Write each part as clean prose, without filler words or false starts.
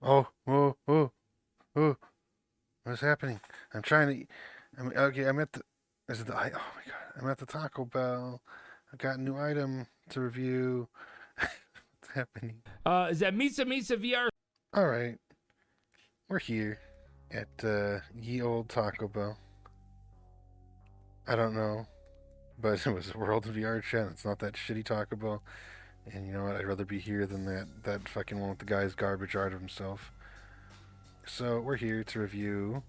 Oh, oh, oh, oh. What's happening? I'm trying to. Okay. I'm at the. Is it the? Oh my god! I'm at the Taco Bell. I got a new item to review. What's happening? Is that MisaMisaVR? All right, we're here at ye old Taco Bell. I don't know, but it was a World of VR chat. It's not that shitty Taco Bell. And you know what? I'd rather be here than that fucking one with the guy's garbage art of himself. So we're here to review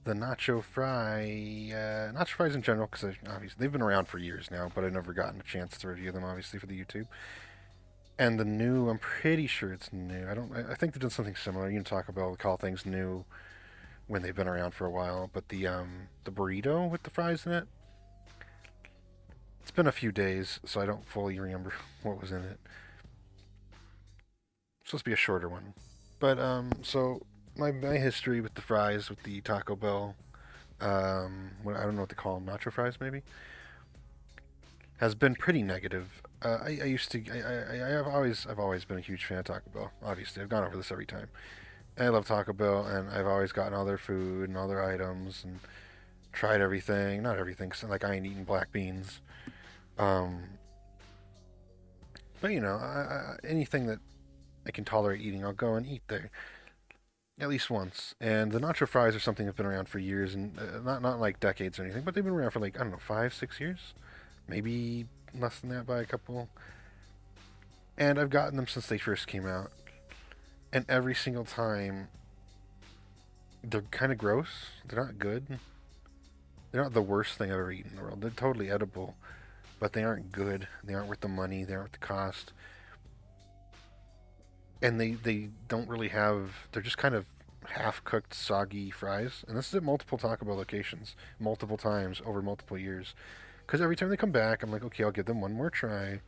the Nacho Fries in general, because obviously they've been around for years now, but I've never gotten a chance to review them, obviously, for the YouTube. And the new, I'm pretty sure it's new. I think they've done something similar. You can talk about call things new when they've been around for a while, but the burrito with the fries in it, it's been a few days, so I don't fully remember what was in it. It's supposed to be a shorter one, but so my history with the fries with the Taco Bell, I don't know what they call them, nacho fries maybe, has been pretty negative. I used to I've always been a huge fan of Taco Bell. Obviously, I've gone over this every time. I love Taco Bell, and I've always gotten all their food and all their items and tried everything. Not everything, 'cause, like I ain't eating black beans. Um, but you know, anything that I can tolerate eating, I'll go and eat there at least once. And the nacho fries are something that's been around for years, and not like decades or anything, but they've been around for like I don't know 5 6 years, maybe less than that by a couple. And I've gotten them since they first came out, and every single time they're kind of gross. They're not good. They're not the worst thing I've ever eaten in the world. They're totally edible, but they aren't good. They aren't worth the money. They aren't worth the cost. And they don't really have. They're just kind of half cooked, soggy fries. And this is at multiple Taco Bell locations, multiple times over multiple years. Because every time they come back, I'm like, okay, I'll give them one more try.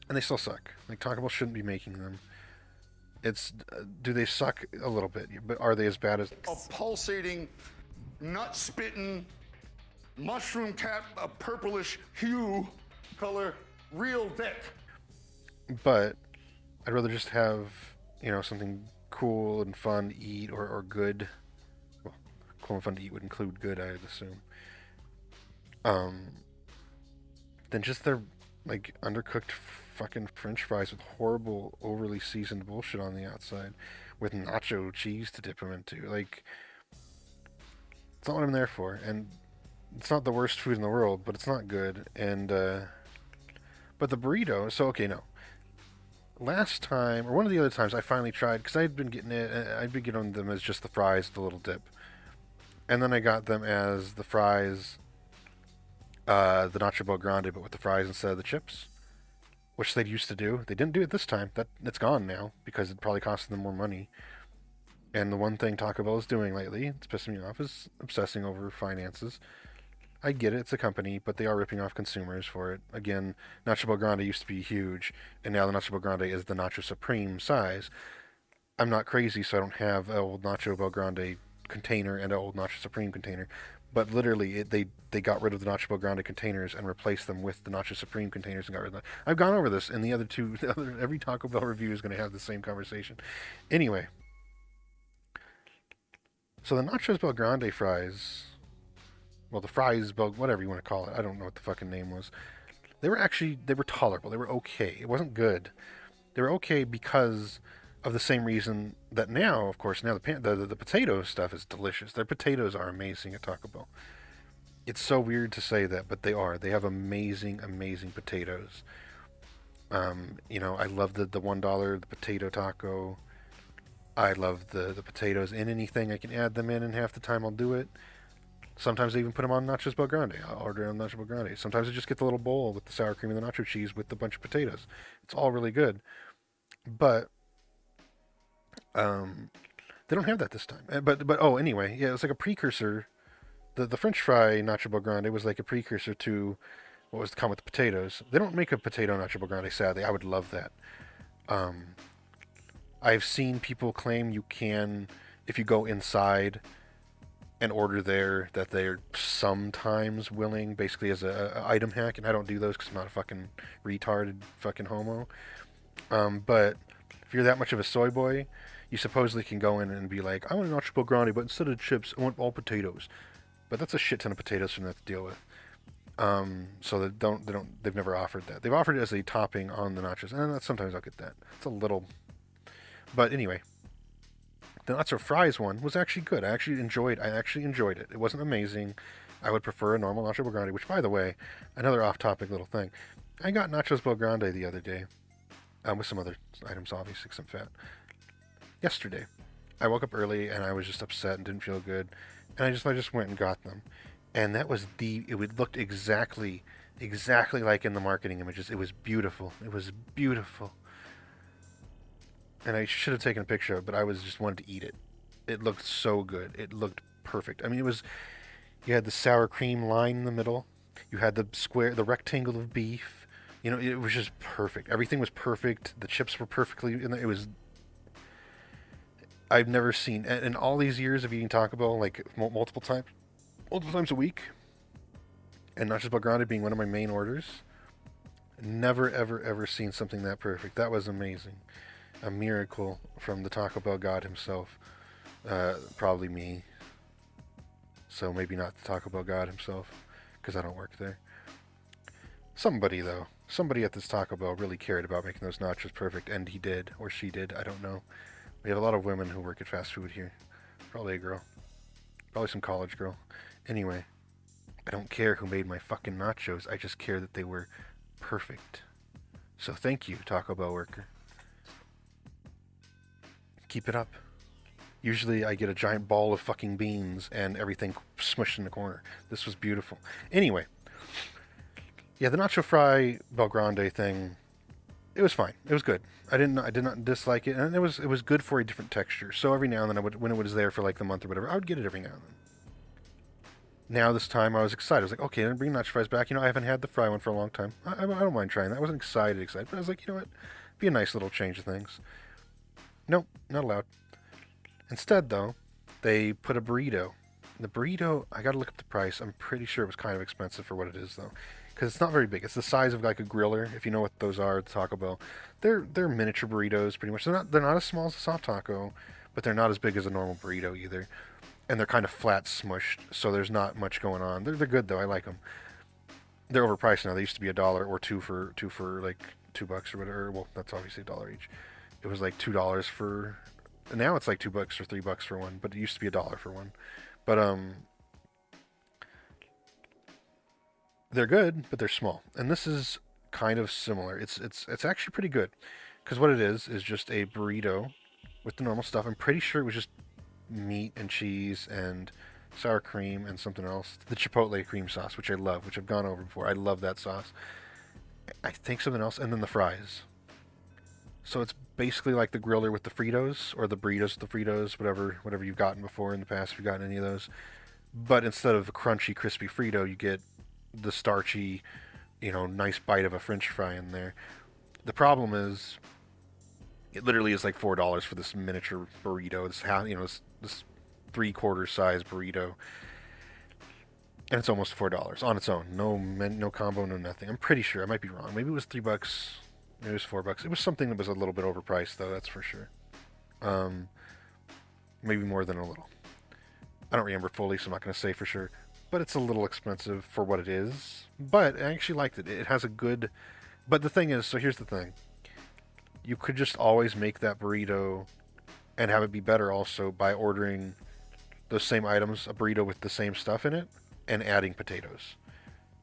And they still suck. Like Taco Bell shouldn't be making them. It's do they suck a little bit? But are they as bad as? A pulsating, nut spitting, mushroom cap, a purplish hue color, real dick. But I'd rather just have something cool and fun to eat or good. Well, cool and fun to eat would include good, I'd assume. Um, than just their like undercooked fucking French fries with horrible, overly seasoned bullshit on the outside, with nacho cheese to dip them into. Like, it's not what I'm there for, and it's not the worst food in the world, but it's not good. And but the burrito. So okay, no. Last time, or one of the other times, I finally tried because I'd been getting it. I'd been getting them as just the fries, the little dip, and then I got them as the fries, the Nacho Bel Grande, but with the fries instead of the chips, which they used to do. They didn't do it this time. It's gone now because it probably costed them more money. And the one thing Taco Bell is doing lately, it's pissing me off, is obsessing over finances. I get it, it's a company, but they are ripping off consumers for it. Again, Nacho Bel Grande used to be huge, and now the Nacho Bel Grande is the Nacho Supreme size. I'm not crazy, so I don't have an old Nacho Bel Grande container and an old Nacho Supreme container. But literally, they got rid of the Nacho Bel Grande containers and replaced them with the Nacho Supreme containers and got rid of them. I've gone over this, and the other two, every Taco Bell review is going to have the same conversation. Anyway, so the Nachos Bel Grande fries, well, the fries, whatever you want to call it, I don't know what the fucking name was. They were tolerable. They were okay. It wasn't good. They were okay because of the same reason that now, of course, now the potato stuff is delicious. Their potatoes are amazing at Taco Bell. It's so weird to say that, but they are. They have amazing, amazing potatoes. I love the $1 the potato taco. I love the potatoes in anything I can add them in, and half the time I'll do it. Sometimes I even put them on Nachos Bel Grande. I'll order on Nachos Bel Grande. Sometimes I just get the little bowl with the sour cream and the nacho cheese with a bunch of potatoes. It's all really good. But they don't have that this time. But oh, anyway, yeah, it's like a precursor. The French fry Nacho Bel Grande was like a precursor to what was to come with the potatoes. They don't make a potato Nacho Bel Grande, sadly. I would love that. Um, I've seen people claim you can, if you go inside and order there, that they're sometimes willing, basically as a item hack, and I don't do those because I'm not a fucking retarded fucking homo. But If you're that much of a soy boy, you supposedly can go in and be like, I want a nacho Bel Grande, but instead of chips, I want all potatoes. But that's a shit ton of potatoes for them to deal with. So they've never offered that. They've offered it as a topping on the nachos, and sometimes I'll get that. It's a little, but anyway, the Nacho Fries one was actually good. I actually enjoyed it. It wasn't amazing. I would prefer a normal Nacho Bel Grande, which, by the way, another off-topic little thing. I got Nachos Bel Grande the other day, with some other items, obviously, because I'm fat. Yesterday, I woke up early and I was just upset and didn't feel good, and I just went and got them, and that was it looked exactly like in the marketing images. It was beautiful. It was beautiful. And I should have taken a picture of it, but I just wanted to eat it. It looked so good. It looked perfect. I mean, you had the sour cream line in the middle. You had the rectangle of beef. You know, it was just perfect. Everything was perfect. The chips were perfectly, I've never seen, in all these years of eating Taco Bell, like multiple times a week, and Nachos Bel Grande being one of my main orders, never, ever, ever seen something that perfect. That was amazing. A miracle from the Taco Bell god himself. Probably me. So maybe not the Taco Bell god himself, because I don't work there. Somebody, though. Somebody at this Taco Bell really cared about making those nachos perfect, and he did, or she did, I don't know. We have a lot of women who work at fast food here. Probably a girl. Probably some college girl. Anyway, I don't care who made my fucking nachos, I just care that they were perfect. So thank you, Taco Bell worker. Keep it up. Usually I get a giant ball of fucking beans and everything smushed in the corner. This was beautiful. Anyway, yeah, the Nacho Fry Bel Grande thing, it was fine. It was good. I did not dislike it, and it was good for a different texture. So every now and then, when it was there for like the month or whatever, I would get it every now and then. Now this time I was excited. I was like, okay, I'm bring Nacho Fries back. You know, I haven't had the fry one for a long time. I don't mind trying that. I wasn't excited, but I was like, you know what, be a nice little change of things. Nope, not allowed. Instead, though, they put a burrito. The burrito, I gotta look up the price. I'm pretty sure it was kind of expensive for what it is, though, because it's not very big. It's the size of like a griller, if you know what those are at Taco Bell. They're miniature burritos, pretty much. They're not as small as a soft taco, but they're not as big as a normal burrito either. And they're kind of flat smushed, so there's not much going on. They're good though. I like them. They're overpriced now. They used to be $1 or two for like $2 or whatever. Well, that's obviously $1 each. It was like $2 for. Now it's like $2 or $3 for one, but it used to be $1 for one. But they're good, but they're small, and this is kind of similar. It's actually pretty good, because what it is just a burrito with the normal stuff. I'm pretty sure it was just meat and cheese and sour cream and something else. The Chipotle cream sauce, which I love, which I've gone over before. I love that sauce. I think something else, and then the fries. So it's basically like the griller with the Fritos, or the burritos with the Fritos, whatever you've gotten before in the past, if you've gotten any of those. But instead of a crunchy, crispy Frito, you get the starchy, nice bite of a French fry in there. The problem is, it literally is like $4 for this miniature burrito. This 3/4 size burrito, and it's almost $4 on its own. No combo, no nothing. I'm pretty sure. I might be wrong. Maybe it was $3. Maybe it was $4. It was something that was a little bit overpriced, though. That's for sure. Maybe more than a little. I don't remember fully, so I'm not going to say for sure. But it's a little expensive for what it is. But I actually liked it. It has a good. But the thing is, so here's the thing. You could just always make that burrito and have it be better also by ordering those same items, a burrito with the same stuff in it, and adding potatoes.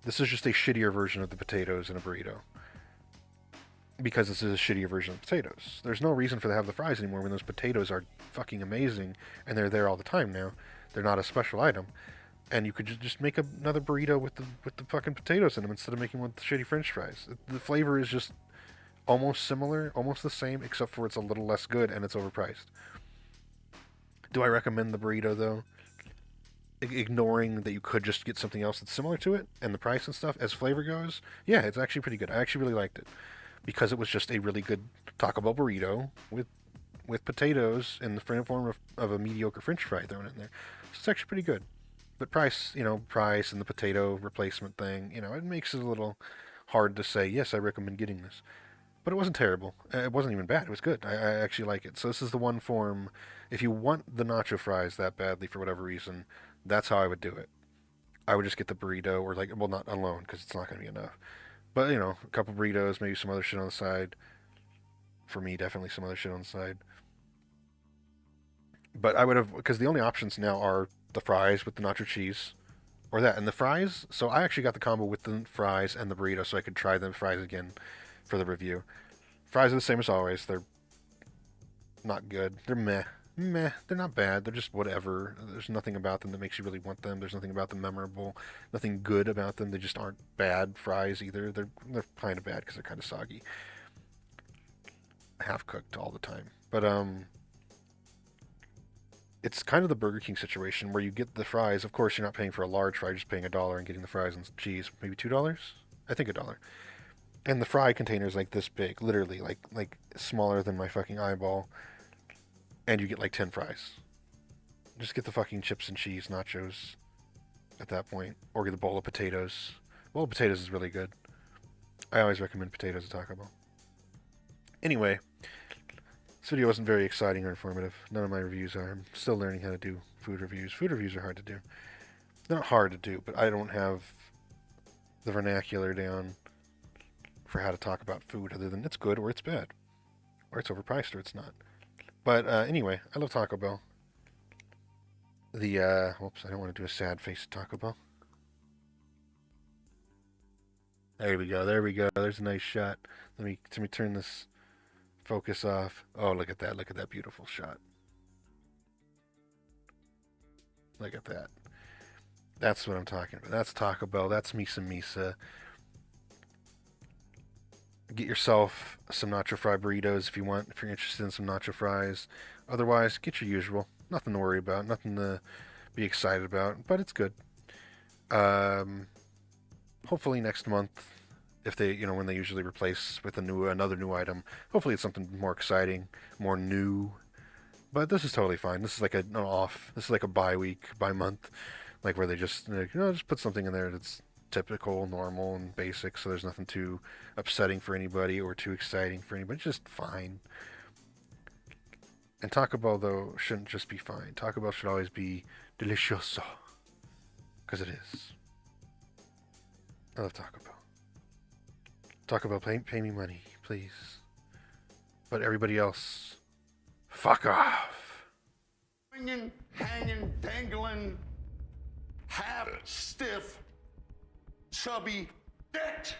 This is just a shittier version of the potatoes in a burrito. Because this is a shittier version of potatoes. There's no reason for to have the fries anymore when those potatoes are fucking amazing, and they're there all the time now. They're not a special item. And you could just make another burrito with the fucking potatoes in them instead of making one with the shitty French fries. The flavor is just almost similar, almost the same, except for it's a little less good and it's overpriced. Do I recommend the burrito, though? Ignoring that you could just get something else that's similar to it, and the price and stuff, as flavor goes, yeah, it's actually pretty good. I actually really liked it. Because it was just a really good Taco Bell burrito with potatoes in the form of a mediocre French fry thrown in there. So it's actually pretty good. But price and the potato replacement thing, it makes it a little hard to say, yes, I recommend getting this. but it wasn't terrible. It wasn't even bad. It was good. I actually like it. So this is the one form. If you want the nacho fries that badly for whatever reason, that's how I would do it. I would just get the burrito, or like, well, not alone because it's not going to be enough. But you know, a couple burritos, maybe some other shit on the side. For me, definitely some other shit on the side. But I would have, because the only options now are the fries with the nacho cheese, or that, and the fries. So I actually got the combo with the fries and the burrito, so I could try the fries again for the review. Fries are the same as always. They're not good. They're meh. Meh. They're not bad. They're just whatever. There's nothing about them that makes you really want them. There's nothing about them memorable. Nothing good about them. They just aren't bad fries either. They're kind of bad because they're kind of soggy. Half cooked all the time. But it's kind of the Burger King situation where you get the fries. Of course, you're not paying for a large fry. You're just paying $1 and getting the fries and cheese. Maybe $2. I think $1. And the fry container is like this big, literally like smaller than my fucking eyeball. And you get like 10 fries. Just get the fucking chips and cheese nachos at that point, or get a bowl of potatoes. Bowl of potatoes is really good. I always recommend potatoes at Taco Bell. Anyway, this video wasn't very exciting or informative. None of my reviews are. I'm still learning how to do food reviews. Food reviews are hard to do. They're not hard to do, but I don't have the vernacular down for how to talk about food other than it's good or it's bad. Or it's overpriced or it's not. But anyway, I love Taco Bell. Whoops, I don't want to do a sad face at Taco Bell. There we go, there we go. There's a nice shot. Let me turn this focus off. Oh, look at that beautiful shot. Look at that. That's what I'm talking about. That's Taco Bell. That's Misa. Get yourself some nacho fry burritos if you want, if you're interested in some nacho fries. Otherwise, get your usual. Nothing to worry about, nothing to be excited about, but it's good. Hopefully next month, if they, when they usually replace with another new item, hopefully it's something more exciting, more new. But this is totally fine. This is like an off. This is like a bi-week, bi-month, like where they just just put something in there that's typical, normal, and basic, so there's nothing too upsetting for anybody or too exciting for anybody. It's just fine. And Taco Bell, though, shouldn't just be fine. Taco Bell should always be delicioso. Because it is. I love Taco Bell. Taco Bell, pay me money, please. But everybody else, fuck off. Hanging, dangling, half stiff, chubby, decked